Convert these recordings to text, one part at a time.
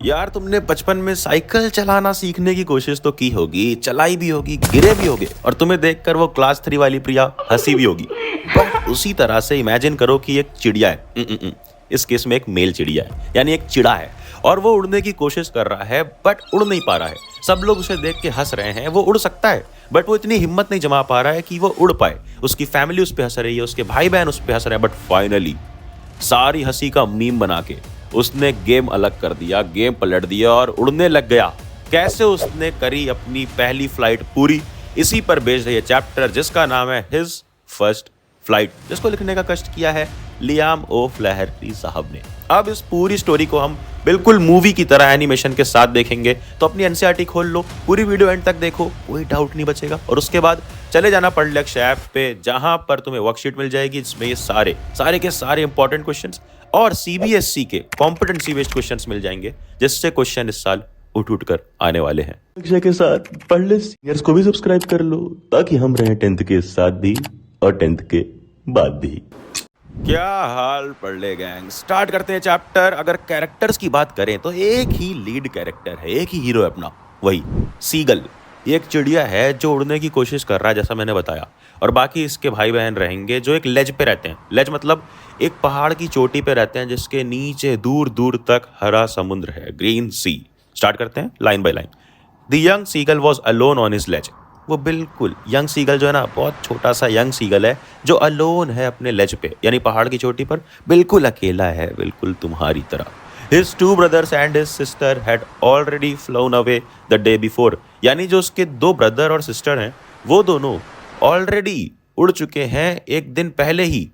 यार तुमने बचपन में साइकिल चलाना सीखने की कोशिश तो की होगी, चलाई भी होगी, गिरे भी होगे और तुम्हें देखकर वो क्लास 3 वाली प्रिया हंसी भी होगी। बट उसी तरह से इमेजिन करो कि एक चिड़िया है। इस केस में एक मेल चिड़िया है, यानी एक चिड़ा है और वो उड़ने की कोशिश कर रहा है बट उड़ नहीं पा रहा है। सब लोग उसे देख के हंस रहे हैं। वो उड़ सकता है बट वो इतनी हिम्मत नहीं जमा पा रहा है कि वो उड़ पाए। उसकी फैमिली उस पर हंस रही है, उसके भाई बहन उस पर हंस रहे हैं, बट फाइनली सारी हंसी का मीम बना के उसने गेम अलग कर दिया, गेम पलट दिया और उड़ने लग गया। कैसे उसने करी अपनी पहली फ्लाइट पूरी, इसी पर बेस्ड है ये चैप्टर जिसका नाम है हिज फर्स्ट फ्लाइट, जिसको लिखने का कष्ट किया है लियाम ओ फ्लैहर्टी साहब ने। अब इस पूरी स्टोरी को हम बिल्कुल मूवी की तरह एनिमेशन के साथ देखेंगे, तो अपनी एनसीईआरटी खोल लो, पूरी वीडियो एंड तक देखो, कोई डाउट नहीं बचेगा। और उसके बाद चले जाना पढ़ लक्ष्य ऐप पे, जहां पर तुम्हें वर्कशीट मिल जाएगी जिसमें ये सारे के सारे इंपॉर्टेंट क्वेश्चंस और सीबीएसई के कॉम्पिटेंसी बेस्ड क्वेश्चंस मिल जाएंगे, जिससे क्वेश्चन इस साल उठ कर आने वाले हैं। लक्ष्य के साथ पढ़ ले सीनियर्स को भी सब्सक्राइब कर लो, ताकि हम रहें 10th के साथ भी और 10th के बाद भी। क्या हाल पढ़ले गैंग, स्टार्ट करते हैं चैप्टर। अगर कैरेक्टर्स की बात करें तो एक ही लीड कैरेक्टर है, एक ही हीरो है अपना, वही सीगल। ये एक चिड़िया है जो उड़ने की कोशिश कर रहा है, जैसा मैंने बताया। और बाकी इसके भाई बहन रहेंगे जो एक लेज पे रहते हैं। लेज मतलब एक पहाड़ की चोटी पे रहते हैं जिसके नीचे दूर दूर तक हरा समुद्र है, ग्रीन सी। स्टार्ट करते हैं line by line. The young seagull was alone on his ledge. वो बिल्कुल यंग सीगल जो है ना, बहुत छोटा सा यंग सीगल है जो अलोन है अपने लेज पे, यानी पहाड़ की चोटी पर, बिल्कुल अकेला है, बिल्कुल तुम्हारी तरह। His two brothers and his sister had already flown away the day before। यानी जो उसके दो ब्रदर और सिस्टर हैं वो दोनों ऑलरेडी उड़ चुके हैं एक दिन पहले ही।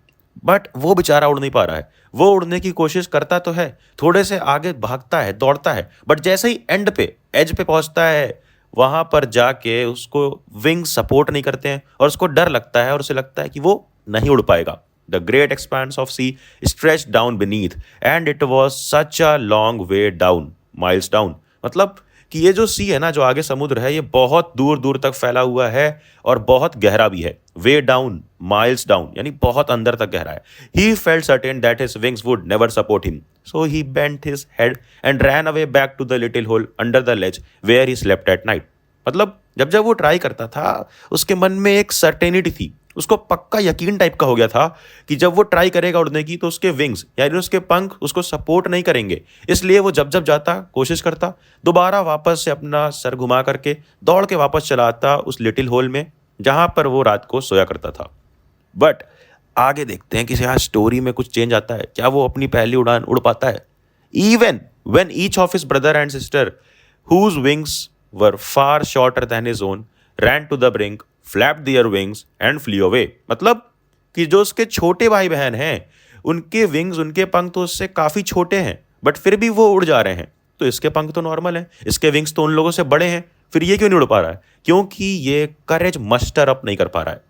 बट वो बेचारा उड़ नहीं पा रहा है। वो उड़ने की कोशिश करता तो है, थोड़े से आगे भागता है, दौड़ता है, बट जैसे ही एंड पे, एज पे पहुंचता है, वहां पर जाके उसको विंग सपोर्ट नहीं करते हैं और उसको डर लगता है और उसे लगता है कि वो नहीं उड़ पाएगा। The great expanse of sea stretch down beneath and it was such a long way down, miles down. मतलब कि ये जो सी है ना, जो आगे समुद्र है, ये बहुत दूर दूर तक फैला हुआ है और बहुत गहरा भी है। वे डाउन, माइल्स डाउन, यानी बहुत अंदर तक गहरा है। He felt certain that his wings would never support him, so he bent his head and ran away back to the little hole under the ledge where he slept at night. मतलब जब जब वो try करता था, उसके मन में एक सर्टेनिटी थी, उसको पक्का यकीन टाइप का हो गया था कि जब वो ट्राई करेगा उड़ने की तो उसके विंग्स यानी उसके पंख उसको सपोर्ट नहीं करेंगे। इसलिए वो जब जब जाता, कोशिश करता, दोबारा वापस से अपना सर घुमा करके दौड़ के वापस चला आता उस लिटिल होल में जहां पर वो रात को सोया करता था। बट आगे देखते हैं कि यहाँ स्टोरी में कुछ चेंज आता है। क्या वो अपनी पहली उड़ान उड़ पाता है? Even when each of his brother and sister whose wings were far shorter than his own ran to the brink, flapped their wings and flew away। मतलब कि जो उसके छोटे भाई बहन हैं, उनके विंग्स, उनके पंख तो उससे काफ़ी छोटे हैं, बट फिर भी वो उड़ जा रहे हैं। तो इसके पंख तो नॉर्मल हैं, इसके विंग्स तो उन लोगों से बड़े हैं, फिर ये क्यों नहीं उड़ पा रहा है? क्योंकि ये करेज मस्टर अप नहीं कर पा रहा है।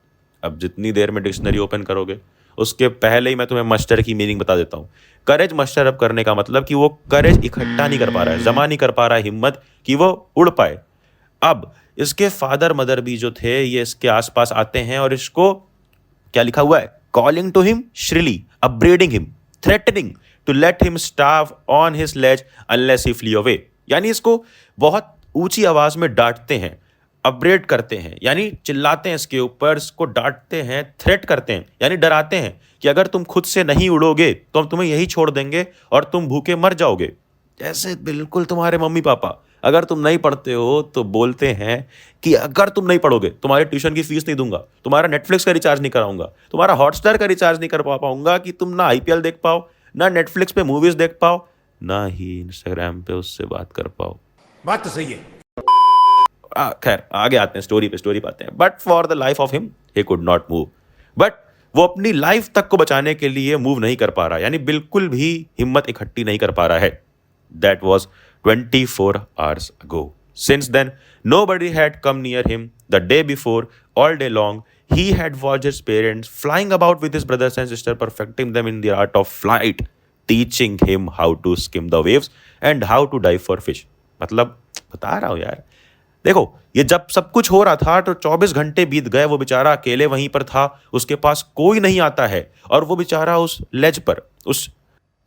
अब जितनी देर में डिक्शनरी ओपन करोगे, उसके पहले ही मैं तुम्हें मस्टर की मीनिंग बता देता हूँ। करेज मस्टर अप करने का मतलब कि वो करेज इकट्ठा नहीं कर पा रहा है, जमा नहीं कर पा रहा है हिम्मत कि वो उड़ पाए। अब इसके फादर मदर भी जो थे, ये इसके आसपास आते हैं और इसको क्या लिखा हुआ है? Calling to him shrilly, upbraiding him, threatening to let him starve on his ledge unless he flee away. यानी इसको बहुत ऊंची आवाज में डांटते हैं, अपग्रेड करते हैं, यानी चिल्लाते हैं इसके ऊपर, इसको डांटते हैं, थ्रेट करते हैं, यानी डराते हैं कि अगर तुम खुद से नहीं उड़ोगे तो हम तुम्हें यही छोड़ देंगे और तुम भूखे मर जाओगे। जैसे बिल्कुल तुम्हारे मम्मी पापा अगर तुम नहीं पढ़ते हो तो बोलते हैं कि अगर तुम नहीं पढ़ोगे तुम्हारे ट्यूशन की फीस नहीं दूंगा, तुम्हारा नेटफ्लिक्स का रिचार्ज नहीं कराऊंगा, तुम्हारा हॉटस्टार का रिचार्ज नहीं कर पाऊंगा कि तुम ना आईपीएल देख पाओ, ना नेटफ्लिक्स पे मूवीज देख पाओ, ना ही इंस्टाग्राम पे उससे बात कर पाओ। बात तो सही है। खैर आगे आते हैं, स्टोरी पे आते हैं। But for the life of him he could not move. But वो अपनी लाइफ तक को बचाने के लिए मूव नहीं कर पा रहा, यानी बिल्कुल भी हिम्मत इकट्ठी नहीं कर पा रहा है। That was 24 hours ago. Since then, nobody had come near him. The day before, all day long, he had watched his parents flying about with his brothers and sisters, perfecting them in the art of flight, teaching him how to skim the waves and how to dive for fish। मतलब बता रहा हूँ यार, देखो ये जब सब कुछ हो रहा था तो 24 घंटे बीत गए, वो बेचारा अकेले वहीं पर था, उसके पास कोई नहीं आता है और वो बेचारा उस लेज पर, उस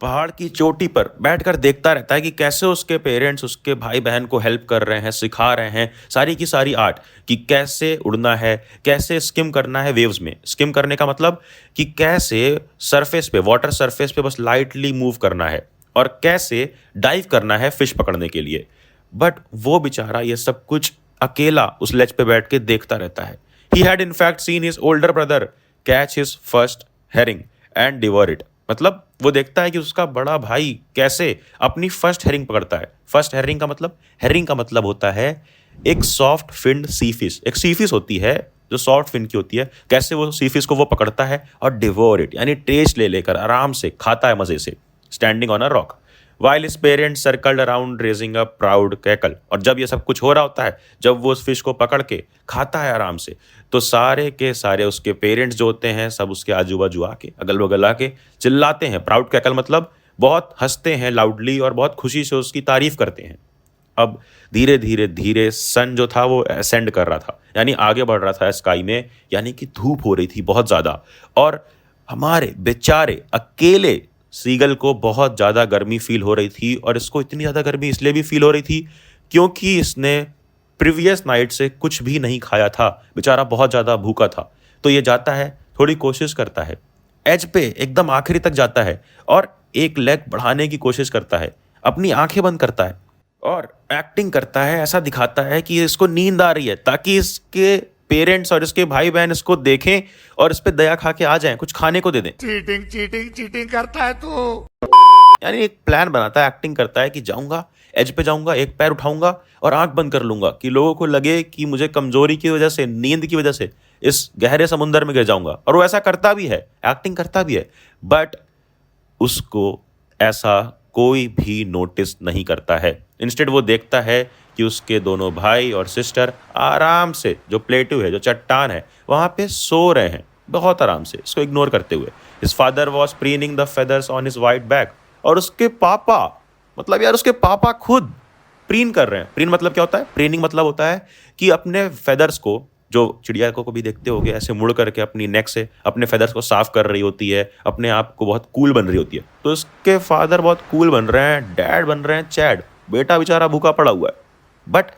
पहाड़ की चोटी पर बैठकर देखता रहता है कि कैसे उसके पेरेंट्स उसके भाई बहन को हेल्प कर रहे हैं, सिखा रहे हैं सारी की सारी आर्ट, कि कैसे उड़ना है, कैसे स्किम करना है वेव्स में। स्किम करने का मतलब कि कैसे सरफेस पे, वाटर सरफेस पे बस लाइटली मूव करना है, और कैसे डाइव करना है फिश पकड़ने के लिए। बट वो बेचारा ये सब कुछ अकेला उस लेज पे बैठ के देखता रहता है। He had in fact seen his older brother catch his first herring and devour it. मतलब वो देखता है कि उसका बड़ा भाई कैसे अपनी फर्स्ट हेरिंग पकड़ता है। फर्स्ट हेरिंग का मतलब होता है एक सॉफ्ट फिन्ड सी फिश। एक सी फिश होती है जो सॉफ्ट फिन की होती है, कैसे वो सी फिश को वो पकड़ता है और डिवोर इट यानी टेस्ट ले लेकर आराम से खाता है मजे से, standing on a rock while his parents circled around raising a proud cackle. और जब ये सब कुछ हो रहा होता है, जब वो उस फिश को पकड़ के खाता है आराम से, तो सारे के सारे उसके पेरेंट्स जो होते हैं सब उसके आजू बाजू आके, अगल बगल आके चिल्लाते हैं। प्राउड कैकल मतलब बहुत हंसते हैं लाउडली और बहुत खुशी से उसकी तारीफ करते हैं। अब धीरे धीरे धीरे सन जो था वो असेंड कर रहा था, यानी आगे बढ़ रहा था स्काई में, यानी कि धूप हो रही थी बहुत ज़्यादा। और हमारे बेचारे अकेले सीगल को बहुत ज़्यादा गर्मी फील हो रही थी। और इसको इतनी ज़्यादा गर्मी इसलिए भी फील हो रही थी क्योंकि इसने प्रीवियस नाइट से कुछ भी नहीं खाया था, बेचारा बहुत ज़्यादा भूखा था। तो ये जाता है, थोड़ी कोशिश करता है, एज पे एकदम आखिरी तक जाता है और एक लेग बढ़ाने की कोशिश करता है, अपनी आंखें बंद करता है और एक्टिंग करता है, ऐसा दिखाता है कि इसको नींद आ रही है ताकि इसके पेरेंट्स और इसके भाई बहन इसको देखें और इस पे दया खा के आ जाएं, कुछ खाने को दे दें। चीटिंग चीटिंग चीटिंग करता है तू। यानी एक प्लान बनाता है, एक्टिंग करता है कि जाऊंगा, एज पे जाऊंगा, एक पैर उठाऊंगा और आंख बंद कर लूंगा कि लोगों को लगे कि मुझे कमजोरी की वजह से, नींद की वजह से इस गहरे समुंदर में गिर जाऊंगा। और वो ऐसा करता भी है, एक्टिंग करता भी है, बट उसको ऐसा कोई भी नोटिस नहीं करता है। इंस्टेड वो देखता है कि उसके दोनों भाई और सिस्टर आराम से, जो प्लेटू है, जो चट्टान है, वहाँ पे सो रहे हैं बहुत आराम से, इसको इग्नोर करते हुए। His father was preening the feathers on his white back. और उसके पापा, मतलब यार उसके पापा खुद प्रीन कर रहे हैं। प्रीन मतलब क्या होता है? प्रीनिंग मतलब होता है कि अपने फेदर्स को, जो चिड़िया को भी देखते होगे, ऐसे मुड़ करके अपनी नेक से अपने फेदर्स को साफ कर रही होती है, अपने आप को बहुत कूल बन रही होती है। तो इसके फादर बहुत कूल बन रहे हैं, डैड बन रहे हैं चैड, बेटा बेचारा भूखा पड़ा हुआ है। बट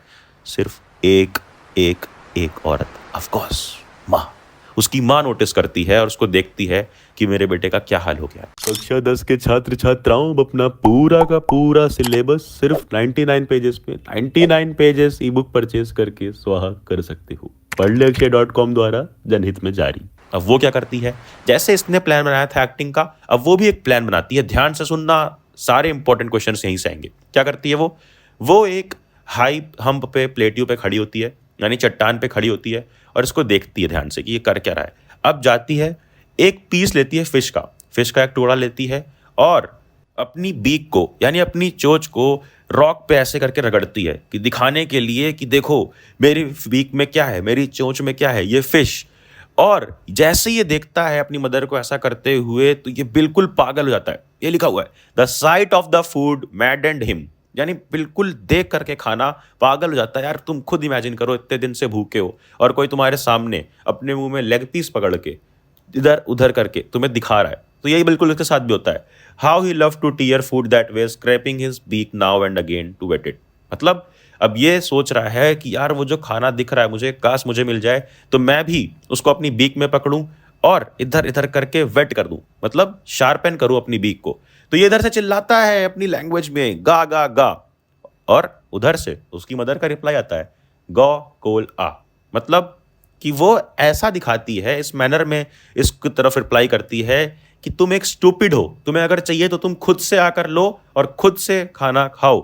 सिर्फ एक एक एक औरत, ऑफ कोर्स माँ, उसकी माँ नोटिस करती है और उसको देखती है कि मेरे बेटे का क्या हाल हो गया। कक्षा 10 के छात्र छात्राओं अपना पूरा का पूरा सिलेबस सिर्फ 99 पेजेस पे 99 पेजेस ई बुक परचेज करके स्वाहा कर सकते हो। पढ़लेअक्षय.com द्वारा जनहित में जारी। अब वो क्या करती है, जैसे इसने प्लान बनाया था एक्टिंग का, अब वो भी एक प्लान बनाती है। ध्यान से सुनना, सारे इंपॉर्टेंट क्वेश्चन यहीं से आएंगे। क्या करती है वो एक हाई हम्प पे, प्लेट्यू पे खड़ी होती है, यानी चट्टान पे खड़ी होती है, और इसको देखती है ध्यान से कि ये कर क्या रहा है। अब जाती है, एक पीस लेती है फिश का एक टुकड़ा लेती है और अपनी बीक को, यानी अपनी चोंच को रॉक पे ऐसे करके रगड़ती है, कि दिखाने के लिए कि देखो मेरी बीक में क्या है, मेरी चोंच में क्या है, ये फिश। और जैसे ये देखता है अपनी मदर को ऐसा करते हुए, तो ये बिल्कुल पागल हो जाता है। ये लिखा हुआ है, the sight of the food maddened him, यानी बिल्कुल देख करके खाना पागल हो जाता है। यार तुम खुद इमेजिन करो, इतने दिन से भूखे हो और कोई तुम्हारे सामने अपने मुंह में लेग पीस पकड़ के इधर उधर करके तुम्हें दिखा रहा है। तो यही बिल्कुल उसके साथ भी होता है। How he love to tear food that way, scraping his beak now and again to whet it. मतलब अब ये सोच रहा है कि यार वो जो खाना दिख रहा है मुझे, काश मुझे मिल जाए तो मैं भी उसको अपनी बीक में पकड़ूं और इधर इधर करके वेट कर दूं, मतलब शार्पन करूं अपनी बीक को। तो ये इधर से चिल्लाता है अपनी लैंग्वेज में, गा गा गा, और उधर से उसकी मदर का रिप्लाई आता है, गौ कोल आ। मतलब कि वो ऐसा दिखाती है, इस मैनर में इसकी तरफ रिप्लाई करती है कि तुम एक स्टूपिड हो, तुम्हें अगर चाहिए तो तुम खुद से आकर लो और खुद से खाना खाओ।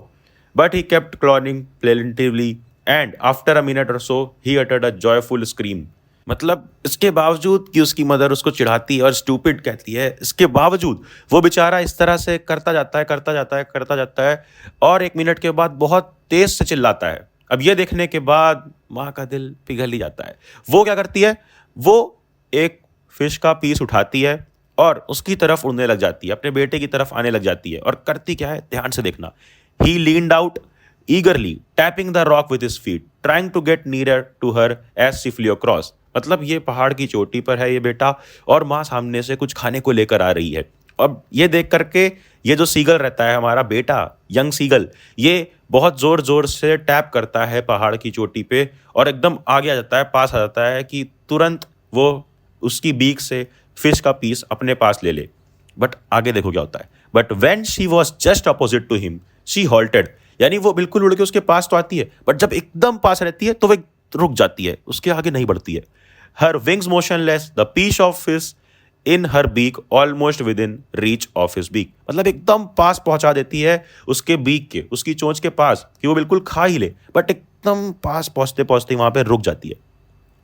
But he kept calling plaintively and after a minute or so he uttered a joyful scream. मतलब इसके बावजूद कि उसकी मदर उसको चिढ़ाती है और स्टूपिड कहती है, इसके बावजूद वो बेचारा इस तरह से करता जाता है और एक मिनट के बाद बहुत तेज से चिल्लाता है। अब ये देखने के बाद माँ का दिल पिघल ही जाता है। वो क्या करती है, वो एक फिश का पीस उठाती है और उसकी तरफ उड़ने लग जाती है, अपने बेटे की तरफ आने लग जाती है। और करती क्या है, ध्यान से देखना। He leaned out eagerly, tapping the rock with his feet, trying to get nearer to her as she flew across. मतलब ये पहाड़ की चोटी पर है ये बेटा और माँ सामने से कुछ खाने को लेकर आ रही है अब ये देख करके ये जो सीगल रहता है हमारा बेटा यंग सीगल, ये बहुत जोर जोर से टैप करता है पहाड़ की चोटी पे और एकदम आगे आ जाता है, पास आ जाता है कि तुरंत वो उसकी बीक से फिश का पीस अपने पास ले ले। बट आगे देखो क्या होता है। But when she was just opposite to him she halted, यानी वो बिल्कुल उड़ के उसके पास तो आती है बट जब एकदम पास रहती है तो वो रुक जाती है, उसके आगे नहीं बढ़ती है। Her wings motionless, the piece of fish in her beak almost within reach of his beak, मतलब एकदम पास पहुंचा देती है उसके बीक के, उसकी चोंच के पास कि वो बिल्कुल खा ही ले, बट एकदम पास पहुंचते पहुंचते वहां पे रुक जाती है।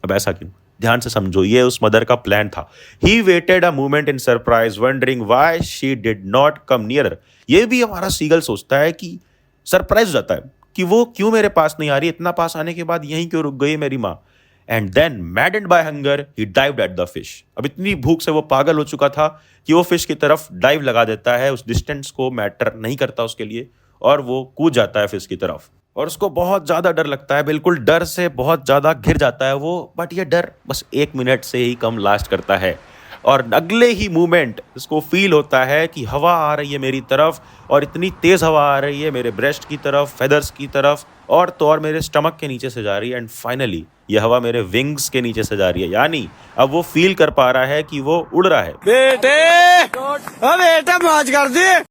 अब ऐसा क्यों? ध्यान से समझो, ये उस मदर का प्लान था। He waited a moment in surprise wondering why she did not come nearer. ये भी हमारा सीगल सोचता है कि सरप्राइज हो जाता है कि वो क्यों मेरे पास नहीं आ रही, इतना पास आने के बाद यहीं क्यों रुक गई मेरी माँ। And then maddened by hunger he dived at the fish. अब इतनी भूख से वो पागल हो चुका था कि वो फिश की तरफ डाइव लगा देता है, उस डिस्टेंस को मैटर नहीं करता उसके लिए, और वो कूद जाता है फिश की तरफ। और उसको बहुत ज़्यादा डर लगता है, बिल्कुल डर से बहुत ज़्यादा घिर जाता है वो। बट ये डर बस 1 मिनट से ही कम लास्ट करता है और अगले ही मोमेंट इसको फील होता है कि हवा आ रही है मेरी तरफ, और इतनी तेज़ हवा आ रही है मेरे ब्रेस्ट की तरफ, फेदर्स की तरफ, और तो और मेरे स्टमक के नीचे से जा रही है। एंड फाइनली ये हवा मेरे विंग्स के नीचे से जा रही है, यानी अब वो फील कर पा रहा है कि वो उड़ रहा है। बेटा मौज कर दे।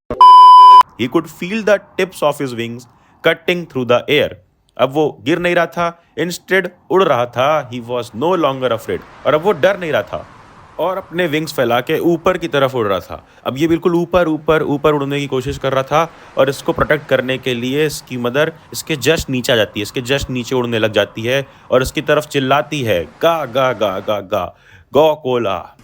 He could feel the tips of his wings cutting through the air. अब वो गिर नहीं रहा था, इंस्टेड उड़ रहा था। He was no longer afraid. और अब वो डर नहीं रहा था और अपने विंग्स फैला के ऊपर की तरफ उड़ रहा था। अब ये बिल्कुल ऊपर ऊपर ऊपर उड़ने की कोशिश कर रहा था, और इसको प्रोटेक्ट करने के लिए इसकी मदर इसके जस्ट नीचे आ जाती है, इसके जस्ट नीचे उड़ने लग जाती है और इसकी तरफ चिल्लाती है, गा गा गा गा गा गौ कोला।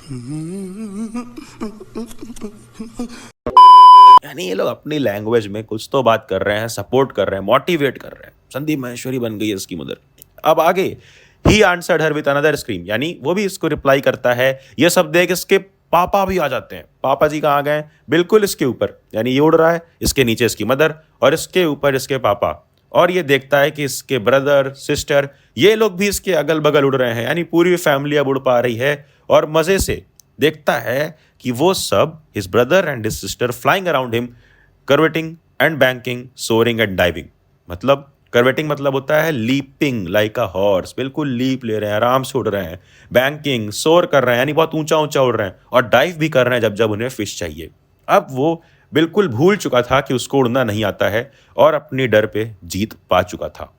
यानी ये लोग अपनी लैंग्वेज में कुछ तो बात कर रहे हैं, सपोर्ट कर रहे हैं, मोटिवेट कर रहे हैं। संदीप माहेश्वरी बन गई है इसकी मदर। अब आगे he answered her with another scream, यानी वो भी इसको रिप्लाई करता है। ये सब देख इसके पापा भी आ जाते हैं। पापा जी कहाँ गए? बिल्कुल इसके ऊपर, यानी ये उड़ रहा है, इसके नीचे इसकी मदर और इसके ऊपर इसके पापा। और ये देखता है कि इसके ब्रदर सिस्टर ये लोग भी इसके अगल बगल उड़ रहे हैं, यानी पूरी फैमिली अब उड़ पा रही है। और मजे से देखता है कि वो सब his brother and his sister flying around him, curvetting and banking, soaring and diving. मतलब कर्वेटिंग मतलब होता है लीपिंग लाइक अ हॉर्स, बिल्कुल लीप ले रहे हैं, आराम से उड़ रहे हैं। बैंकिंग, सोर कर रहे हैं, यानी बहुत ऊंचा ऊंचा उड़ रहे हैं। और डाइव भी कर रहे हैं जब जब उन्हें फिश चाहिए। अब वो बिल्कुल भूल चुका था कि उसको उड़ना नहीं आता है और अपनी डर पे जीत पा चुका था।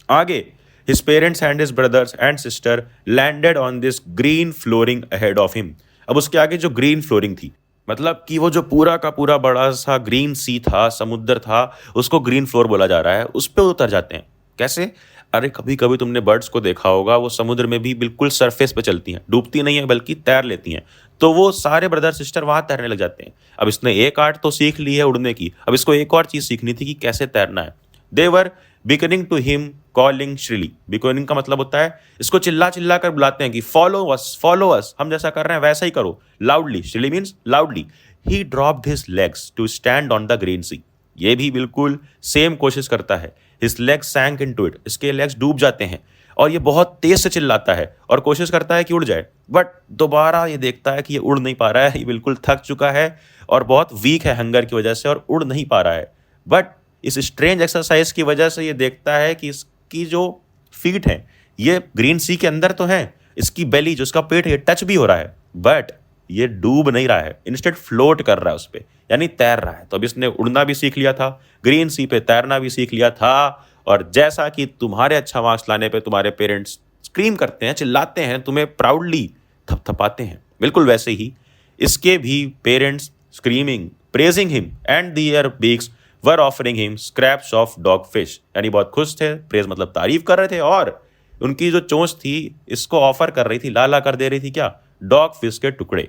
आगे his parents and his brothers and sister landed on this green flooring ahead of him. अब उसके आगे जो ग्रीन फ्लोरिंग थी, मतलब कि वो जो पूरा का पूरा बड़ा सा ग्रीन सी था, समुद्र था, उसको ग्रीन फ्लोर बोला जा रहा है। उस पे उतर जाते हैं। कैसे? अरे कभी कभी तुमने बर्ड्स को देखा होगा, वो समुद्र में भी बिल्कुल सरफेस पे चलती हैं, डूबती नहीं है बल्कि तैर लेती हैं। तो वो सारे ब्रदर सिस्टर वहां तैरने लग जाते हैं। अब इसने एक आर्ट तो सीख ली है उड़ने की, अब इसको एक और चीज सीखनी थी कि कैसे तैरना है। दे वर बिकनिंग टू हिम कॉलिंग श्रीली। बिकनिंग का मतलब होता है इसको चिल्ला चिल्ला कर बुलाते हैं कि फॉलो अस, हम जैसा कर रहे हैं वैसा ही करो, loudly. Shrilly means loudly. He dropped his legs to stand on the green sea. ये भी बिल्कुल सेम कोशिश करता है। His legs sank into it, इसके लेग्स डूब जाते हैं और ये बहुत तेज से चिल्लाता है और कोशिश करता है कि उड़ जाए। बट दोबारा ये देखता है कि ये उड़ नहीं पा रहा है, ये बिल्कुल थक चुका है और बहुत वीक है हंगर की वजह से और उड़ नहीं पा रहा है। बट इस स्ट्रेंज एक्सरसाइज की वजह से ये देखता है कि इसकी जो फीट हैं ये ग्रीन सी के अंदर तो हैं, इसकी बेली जो इसका पेट है ये टच भी हो रहा है, बट ये डूब नहीं रहा है, इंस्टेड फ्लोट कर रहा है उस पर, यानी तैर रहा है। तो अब इसने उड़ना भी सीख लिया था, ग्रीन सी पे तैरना भी सीख लिया था। और जैसा कि तुम्हारे अच्छा मार्क्स लाने पे तुम्हारे पेरेंट्स स्क्रीम करते हैं, चिल्लाते हैं, तुम्हें प्राउडली थपथपाते हैं, बिल्कुल वैसे ही इसके भी parents screaming, praising him and their beaks were offering him scraps of dogfish, यानी बहुत खुश थे, प्रेज मतलब तारीफ कर रहे थे, और उनकी जो चोंच थी इसको ऑफर कर रही थी, लाला कर दे रही थी क्या, डॉग फिश के टुकड़े।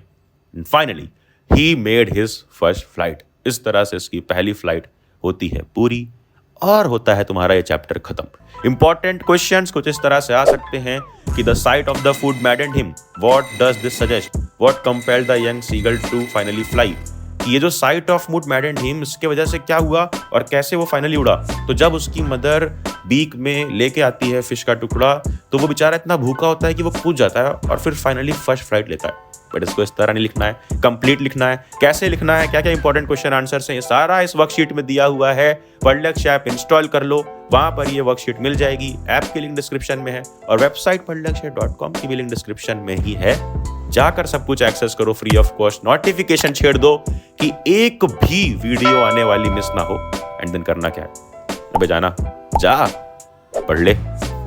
Finally he made his first flight. इस तरह से इसकी पहली फ्लाइट होती है पूरी और होता है तुम्हारा ये चैप्टर खत्म। इंपॉर्टेंट क्वेश्चंस कुछ इस तरह से आ सकते हैं कि the sight of the food maddened him, what does this suggest, what compelled the young seagull to finally fly. ये जो sight of mood maddened him, इसके वजह से क्या हुआ और कैसे वो फाइनली उड़ा। तो जब उसकी मदर बीक में लेके आती है फिश का टुकड़ा, तो वो बेचारा इतना भूखा होता है कि वो कूद जाता है और फिर फाइनली फर्स्ट फ्लाइट लेता है। बट इसको इस तरह नहीं लिखना है, कंप्लीट लिखना है। कैसे लिखना है, क्या क्या इंपॉर्टेंट क्वेश्चन आंसर्स हैं, ये सारा इस वर्कशीट में दिया हुआ है। पढ़लक्ष्य ऐप इंस्टॉल कर लो, वहां पर ये वर्कशीट मिल जाएगी। ऐप की लिंक डिस्क्रिप्शन में है और वेबसाइट पढ़लक्ष्य.com की भी लिंक डिस्क्रिप्शन में ही है। जाकर सब कुछ एक्सेस करो फ्री ऑफ कॉस्ट, नोटिफिकेशन छेड़ दो कि एक भी वीडियो आने वाली मिस ना हो। एंड देन करना क्या है, अबे जाना, जा पढ़ ले।